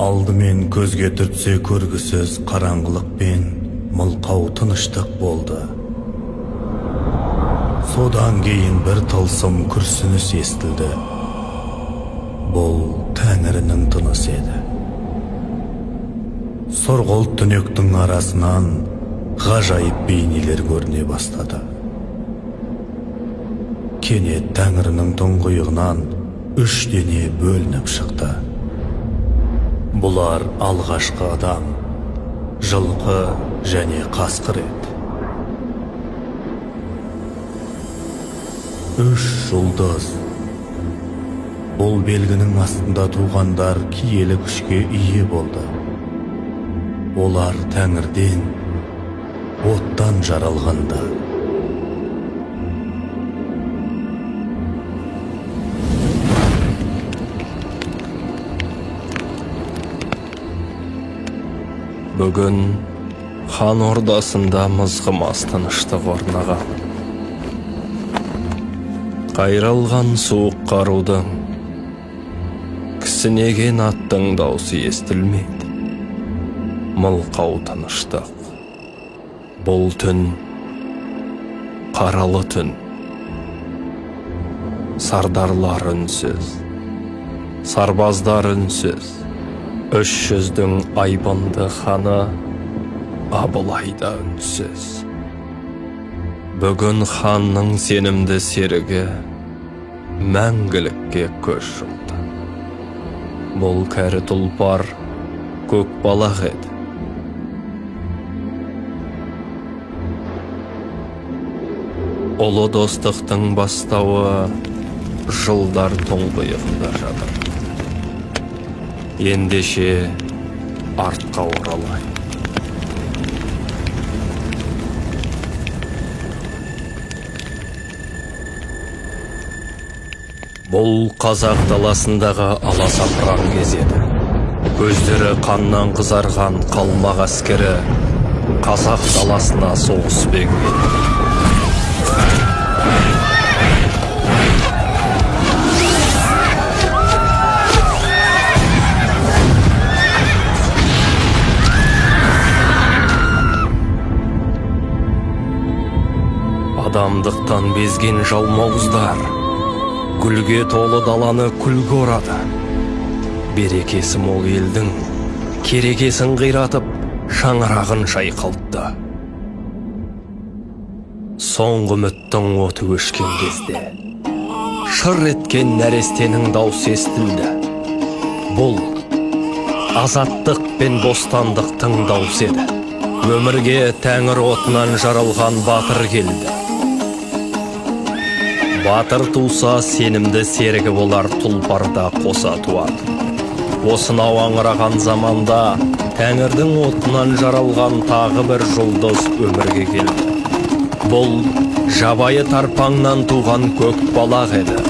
Алдымен көзге түртсе көргісіз қараңғылық пен мылқау тыныштық болды. Содан кейін бір тылсым күрсініс естілді. Бұл Тәңірінің тынысы еді. Сұрғылт түнектің арасынан ғажайып бейнелер көріне бастады. Кенет Тәңірінің тұңғиығынан 3 дене бөлініп шықты. Бұлар алғашқы адам, жылқы және қасқыр еді. 3 жұлдыз. Бұл белгінің астында туғандар киелі күшке ие болды. Олар Тәңірден, оттан жаралғанды. Бүгін хан ордасында мызғымас тыныштық орнаған. Қайралған суық қарудың, кісінеген аттың даусы естілмейді. Мылқау тыныштық. Бұл түн, қаралы түн. Сардарлар үнсіз, сарбаздар үнсіз. 300-дің айбынды ханы Абылайда үнсіз. Бүгін ханның сенімді серігі мәңгілікке көз жұмды. Бұл кәрі тұлпар көк балақ еді. Ұлы достықтың бастауы жылдар тұңғиығында жатыр. Ендеше артқа оралай. Бұл қазақ даласындағы аласапыран кез еді. Көздері қаннан қызарған қалмақ әскері қазақ даласына соғыспек еді. Адамдықтан безген жалмауыздар гүлге толы даланы күлге орады. Берекесі мол елдің керекесін қиратып шаңырағын шайқалтты. Соңғы үміттің оты өшкен кезде шыр еткен нәрестенің даусы естілді. Бұл азаттық пен бостандықтың даусы еді. Өмірге Тәңір отынан жаралған батыр келді. Батыр туса сенімді серігі болар, тұлпарда қоса туады. Осынау аңыраған заманда Тәңірдің отынан жаралған тағы бір жұлдыз өмірге келді. Бұл жабайы тарпаңнан туған көк балақ еді.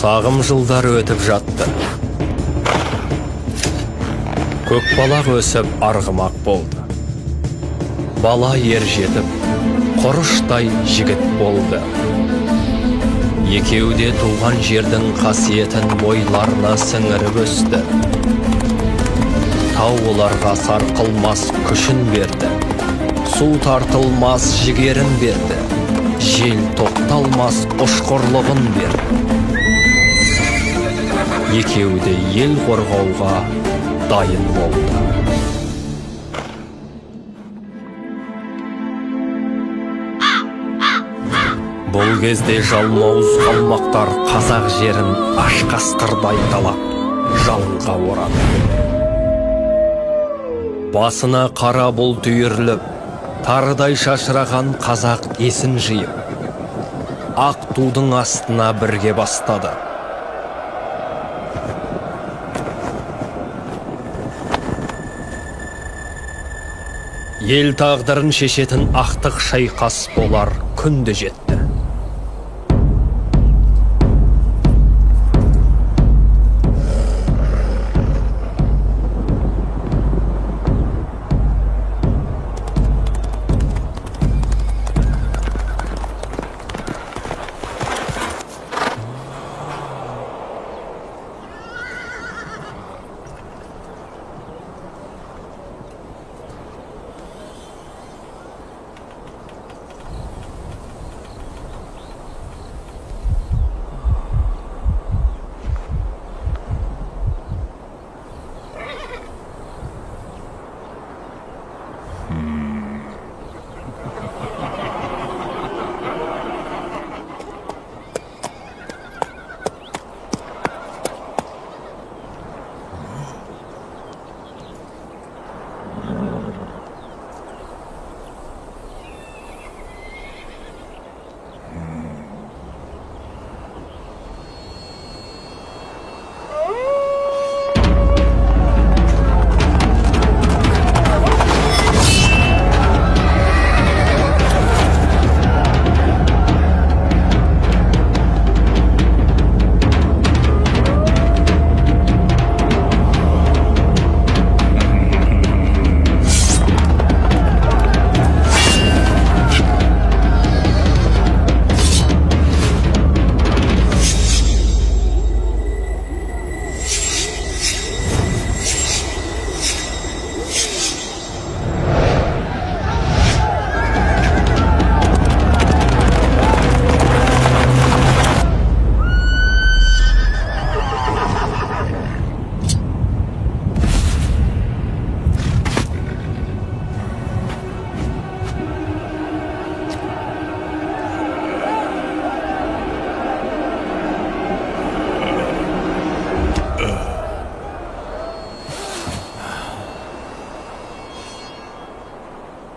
Сағым жылдар өтіп жатты. Көкбалақ өсіп арғымақ болды. Бала ер жетіп, құрыштай жігіт болды. Екеуі де туған жердің қасиетін бойларына сіңіріп өсті. Тау оларға сарқылмас күшін берді. Су тартылмас жігерін берді. Жел тоқталмас ұшқырлығын берді. Екеуі де ел қорғауға дайын болды. Бұл кезде жалмауыз қалмақтар қазақ жерін аш қасқырдай талап, жалынға орады. Басына қара бұлт үйіріліп, тарыдай шашыраған қазақ есін жиып, ақ тудың астына бірге бастады. Ел тағдырын шешетін ақтық шайқас болар күнде жетті.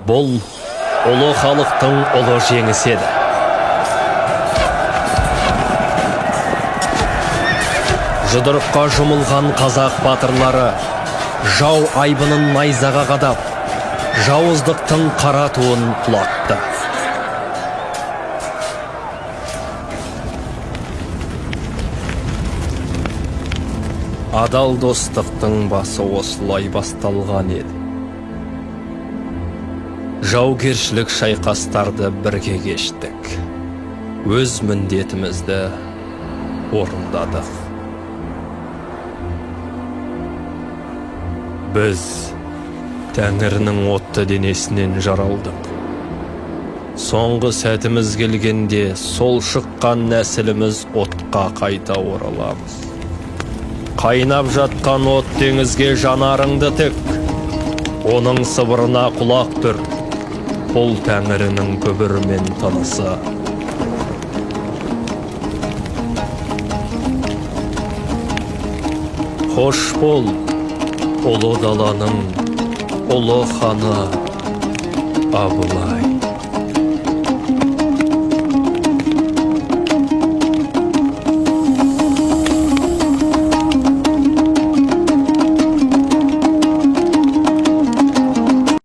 Бұл ұлы халықтың ұлы жеңісі еді. Жұдырыққа жұмылған қазақ батырлары жау айбынын найзаға қадап, жауыздықтың қара туын құлатты. Адал достықтың басы осылай басталған еді. Жаугершілік шайқастарды бірге кештік. Өз міндетімізді орындадық. Біз Тәңірінің отты денесінен жаралдық. Соңғы сәтіміз келгенде сол шыққан нәсіліміз отқа қайта ораламыз. Қайнап жатқан от теңізге жанарыңды тік. Оның сыбырына құлақ түр. Бұл Тәңірінің күбірмен тынысы. Хош бол, ұлы даланың ұлы ханы Абылай.